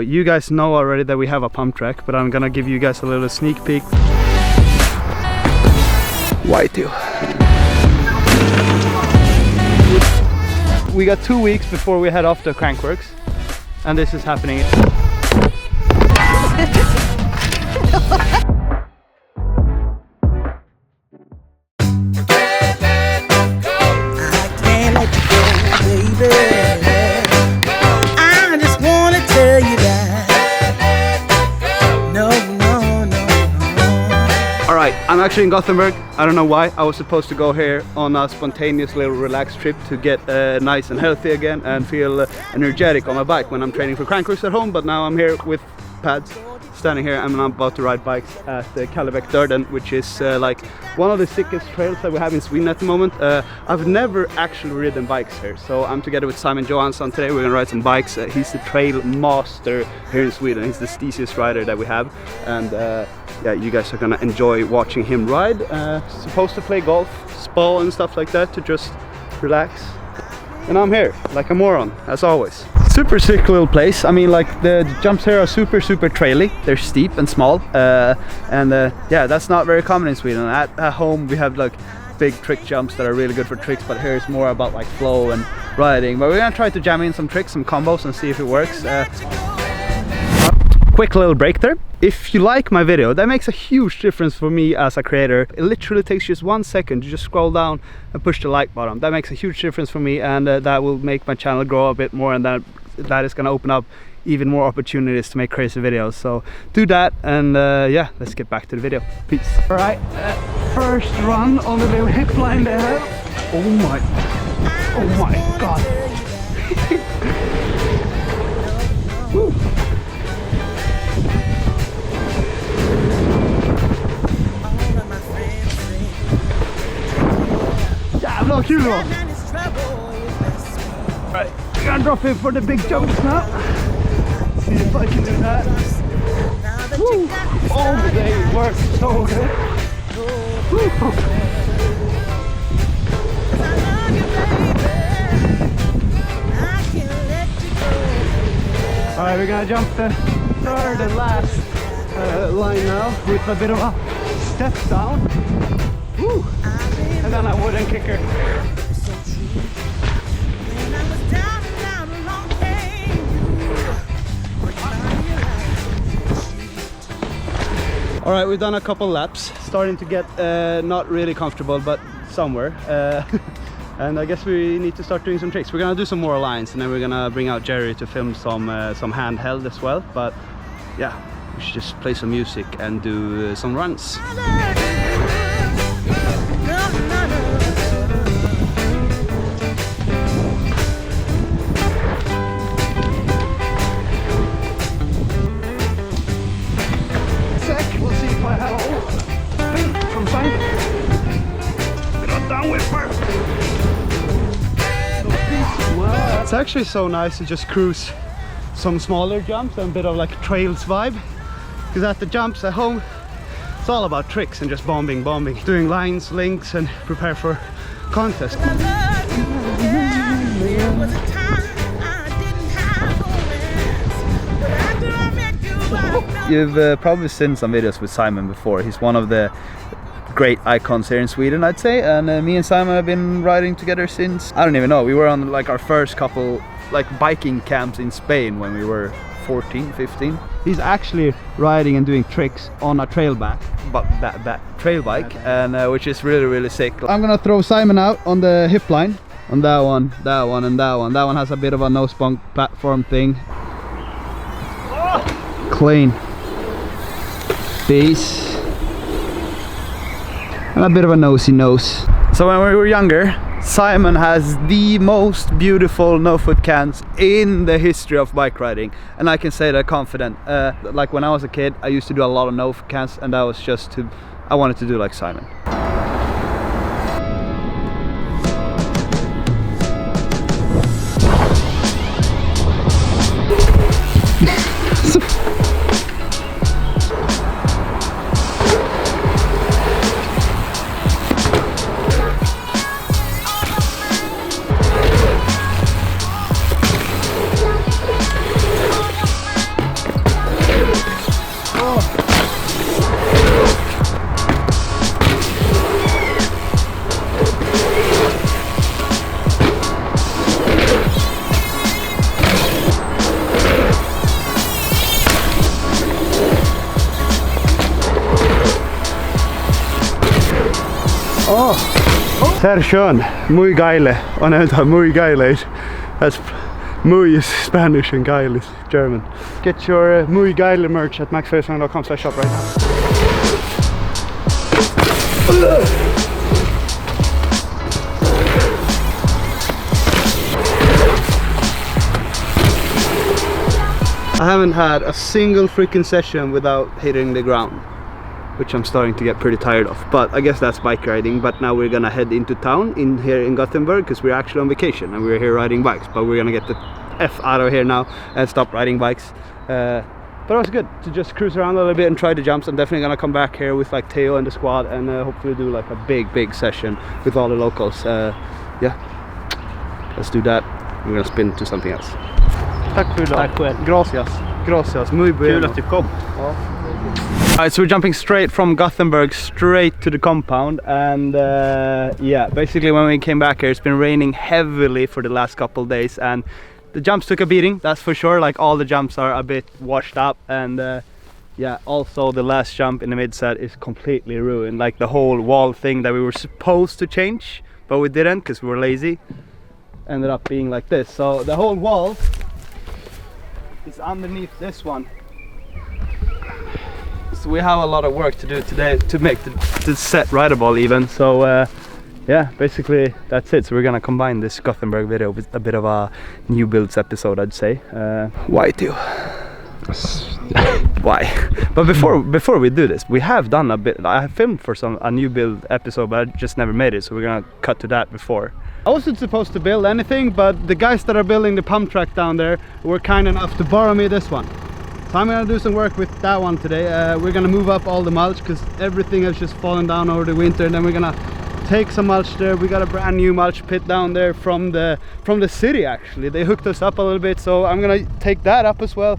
You guys know already that we have a pump track, but I'm gonna give you guys a little sneak peek. Why too? We got 2 weeks before we head off to Crankworx, and this is happening. I'm actually in Gothenburg. I don't know why. I was supposed to go here on a spontaneous little relaxed trip to get nice and healthy again and feel energetic on my bike when I'm training for Crankworx at home, but now I'm here with pads, standing here, and I'm about to ride bikes at Kallebäcksdörden, which is like one of the sickest trails that we have in Sweden at the moment. I've never actually ridden bikes here, so I'm together with Simon Johansson today. We're gonna ride some bikes. He's the trail master here in Sweden. He's the steeziest rider that we have, and yeah, you guys are gonna enjoy watching him ride. Supposed to play golf, spa and stuff like that to just relax. And I'm here, like a moron, as always. Super sick little place. I mean, like the jumps here are super traily. They're steep and small, and yeah, that's not very common in Sweden. At home we have like big trick jumps that are really good for tricks, but here it's more about like flow and riding. But we're gonna try to jam in some tricks, some combos, and see if it works. Quick little break there. If you like my video, that makes a huge difference for me as a creator. It literally takes just 1 second to just scroll down and push the like button. That makes a huge difference for me, and that will make my channel grow a bit more, and that is gonna open up even more opportunities to make crazy videos. So do that, and yeah, let's get back to the video. Peace. All right, first run on the little hip line there. Oh my god. Woo. Jävlar kul då! Alright, we're gonna drop in for the big jumps now. See if I can do that. Woo. Oh, they work so good. Woo. Alright, we're gonna jump the third and last line now with a bit of a step down. Woo. And then a wooden kicker. All right, we've done a couple laps, starting to get not really comfortable, but somewhere. And I guess we need to start doing some tricks. We're gonna do some more lines, and then we're gonna bring out Jerry to film some handheld as well. But yeah, we should just play some music and do some runs. It's actually so nice to just cruise some smaller jumps and a bit of like trails vibe, because at the jumps at home it's all about tricks and just bombing, doing lines, links, and prepare for contest. You've probably seen some videos with Simon before. He's one of the great icons here in Sweden, I'd say, and me and Simon have been riding together since, I don't even know, we were on like our first couple like biking camps in Spain when we were 14, 15. He's actually riding and doing tricks on a trail bike, and which is really sick. I'm gonna throw Simon out on the hip line, on that one, and that one. That one has a bit of a nose bunk platform thing. Clean. Base. And a bit of a nosy nose. So when we were younger, Simon has the most beautiful no-foot cans in the history of bike riding, and I can say that confident. Like when I was a kid, I used to do a lot of no-foot cans, and that was just I wanted to do like Simon. Sehr schön. Muy geile. Oh no, muy geile. That's muy is Spanish and geile is German. Get your muy geile merch at maxfredriksson.com/shop right now. I haven't had a single freaking session without hitting the ground, which I'm starting to get pretty tired of. But I guess that's bike riding. But now we're gonna head into town here in Gothenburg because we're actually on vacation and we're here riding bikes. But we're gonna get the F out of here now and stop riding bikes. But it was good to just cruise around a little bit and try the jumps. I'm definitely gonna come back here with like Theo and the squad and hopefully do like a big session with all the locals. Yeah, let's do that. We're gonna spin to something else. Tack för idag. Tack själv. Gracias. Gracias. Muy bien. Kul att du kom. Ja. Alright, so we're jumping straight from Gothenburg straight to the compound, and yeah, basically when we came back here, it's been raining heavily for the last couple of days, and the jumps took a beating, that's for sure. Like all the jumps are a bit washed up, and yeah, also the last jump in the mid-set is completely ruined. Like the whole wall thing that we were supposed to change, but we didn't because we were lazy, ended up being like this. So the whole wall is underneath this one. So we have a lot of work to do today to make the set rideable even. So yeah, basically that's it. So we're gonna combine this Gothenburg video with a bit of a new builds episode, I'd say. Why too? Why? But before we do this, we have done a bit. I have filmed for a new build episode, but I just never made it. So we're gonna cut to that before. I wasn't supposed to build anything, but the guys that are building the pump track down there were kind enough to borrow me this one. So I'm gonna do some work with that one today. We're gonna move up all the mulch because everything has just fallen down over the winter, and then we're gonna take some mulch there. We got a brand new mulch pit down there from the city actually. They hooked us up a little bit, so I'm gonna take that up as well.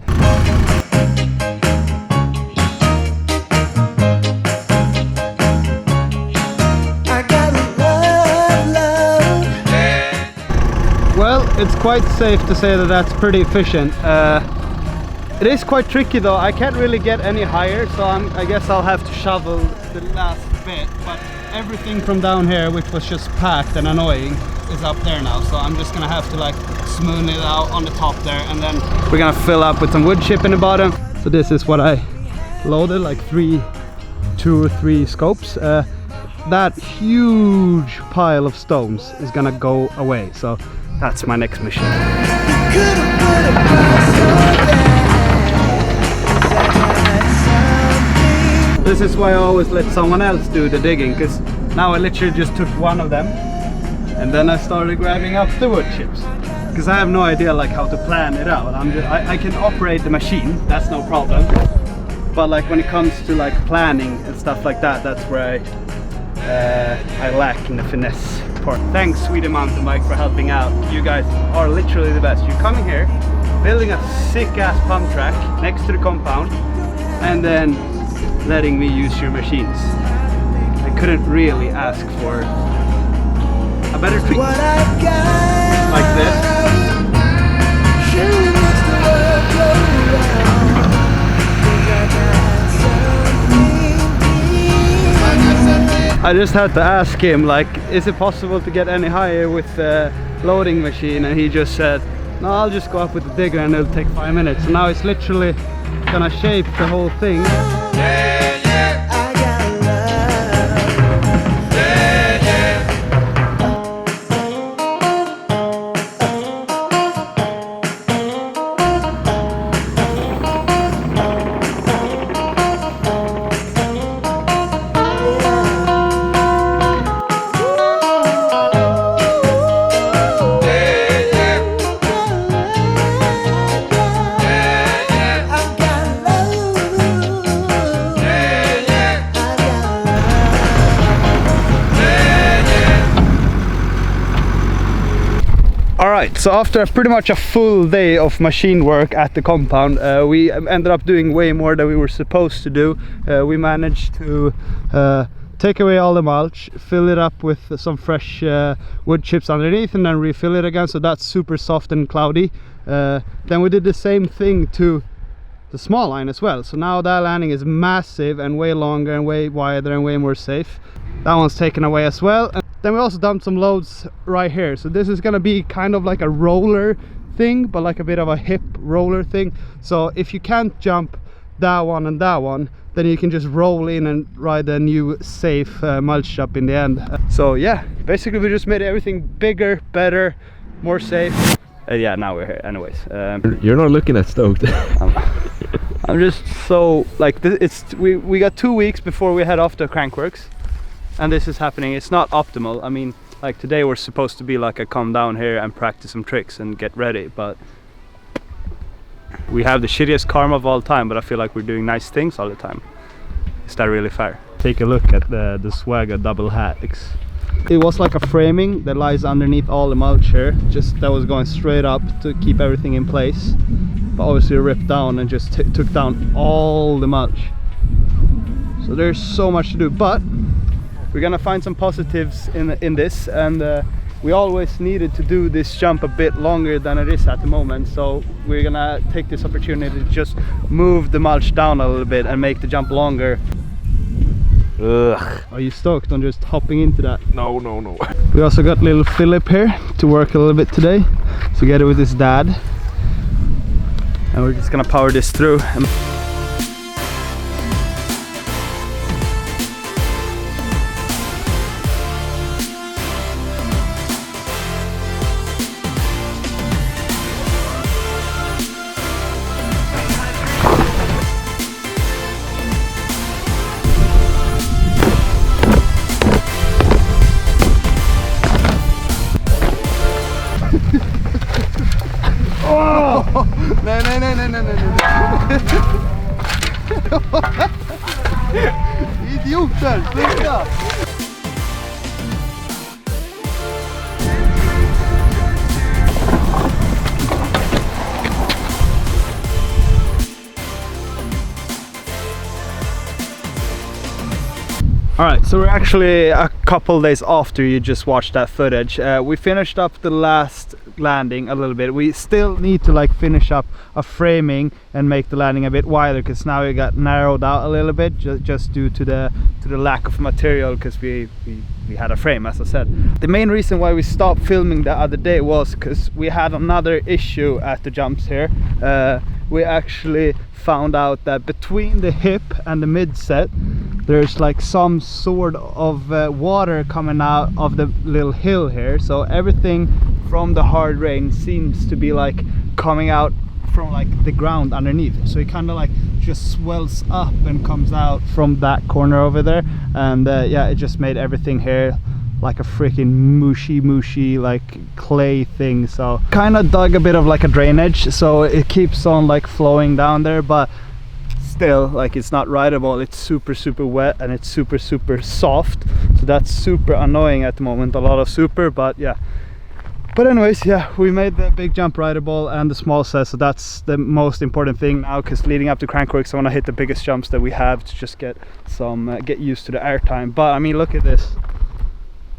Well, it's quite safe to say that that's pretty efficient. It is quite tricky though. I can't really get any higher, so I guess I'll have to shovel the last bit. But everything from down here, which was just packed and annoying, is up there now. So I'm just gonna have to like smooth it out on the top there, and then we're gonna fill up with some wood chip in the bottom. So this is what I loaded, like 2 or 3 scopes. That huge pile of stones is gonna go away. So that's my next mission. This is why I always let someone else do the digging, because now I literally just took one of them and then I started grabbing up the wood chips, because I have no idea like how to plan it out. I can operate the machine, that's no problem, but like when it comes to like planning and stuff like that, that's where I lack in the finesse part. Thanks Sweden Mountain Bike for helping out. You guys are literally the best. You're coming here, building a sick ass pump track next to the compound, and then letting me use your machines. I couldn't really ask for a better treat. Like this. I just had to ask him, like, is it possible to get any higher with the loading machine? And he just said, no, I'll just go up with the digger and it'll take 5 minutes. So now it's literally gonna shape the whole thing. Alright, so after pretty much a full day of machine work at the compound, we ended up doing way more than we were supposed to do. We managed to take away all the mulch, fill it up with some fresh wood chips underneath, and then refill it again, so that's super soft and cloudy. Then we did the same thing to the small line as well. So now that landing is massive and way longer and way wider and way more safe. That one's taken away as well. And then we also dumped some loads right here. So this is gonna be kind of like a roller thing, but like a bit of a hip roller thing. So if you can't jump that one and that one, then you can just roll in and ride the new safe mulch up in the end. So yeah, basically we just made everything bigger, better, more safe. Yeah, now we're here anyways. You're not looking at stoked. I'm just so like we got 2 weeks before we head off to Crankworx, and this is happening. It's not optimal. I mean, like today we're supposed to be like a come down here and practice some tricks and get ready, but we have the shittiest karma of all time, but I feel like we're doing nice things all the time. Is that really fair? Take a look at the Swagger double hat. It was like a framing that lies underneath all the mulch here, just that was going straight up to keep everything in place, but obviously ripped down and just took down all the mulch. So there's so much to do, but we're gonna find some positives in this, and we always needed to do this jump a bit longer than it is at the moment, so we're gonna take this opportunity to just move the mulch down a little bit and make the jump longer. Ugh. Are you stoked on just hopping into that? No. We also got little Philip here to work a little bit today, together with his dad, and we're just gonna power this through. Nej. Idioter, sluta! Alright, so we're actually a couple days after you just watched that footage. We finished up the last landing a little bit. We still need to like finish up a framing and make the landing a bit wider, because now it got narrowed out a little bit just due to the lack of material, because we had a frame, as I said. The main reason why we stopped filming the other day was because we had another issue at the jumps here. We actually found out that between the hip and the mid set there's like some sort of water coming out of the little hill here, so everything from the hard rain seems to be like coming out from like the ground underneath, so it kind of like just swells up and comes out from that corner over there, and yeah, it just made everything here like a freaking mushy like clay thing. So kind of dug a bit of like a drainage, so it keeps on like flowing down there, but still like it's not rideable. It's super wet and it's super soft, so that's super annoying at the moment. A lot of super, but yeah. But anyways, yeah, we made the big jump rideable and the small set, so that's the most important thing now, because leading up to Crankworx I want to hit the biggest jumps that we have to just get some get used to the air time. But I mean, look at this.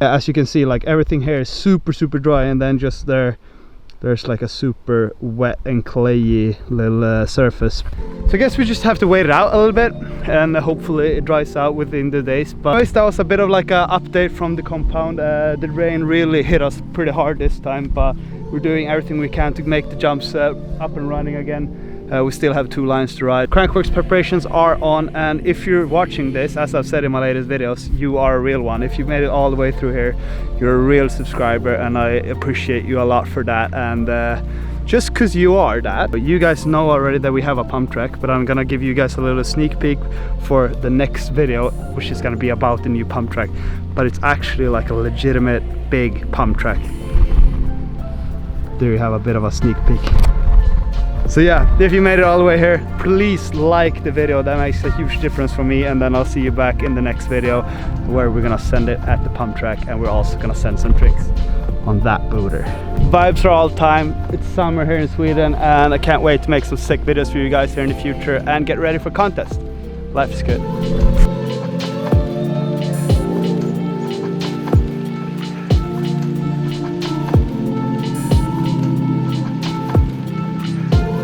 As you can see, like everything here is super dry, and then just there's like a super wet and clayey little surface. So I guess we just have to wait it out a little bit, and hopefully it dries out within the days. But anyways, that was a bit of like an update from the compound. The rain really hit us pretty hard this time, but we're doing everything we can to make the jumps up and running again. We still have 2 lines to ride. Crankworx preparations are on, and if you're watching this, as I've said in my latest videos, you are a real one. If you made it all the way through here, you're a real subscriber, and I appreciate you a lot for that. And just because you are that, but you guys know already that we have a pump track, but I'm gonna give you guys a little sneak peek for the next video, which is gonna be about the new pump track. But it's actually like a legitimate big pump track. There you have a bit of a sneak peek. So yeah, if you made it all the way here, please like the video. That makes a huge difference for me. And then I'll see you back in the next video, where we're gonna send it at the pump track, and we're also gonna send some tricks on that booter. Vibes are all time. It's summer here in Sweden, and I can't wait to make some sick videos for you guys here in the future and get ready for contest. Life is good.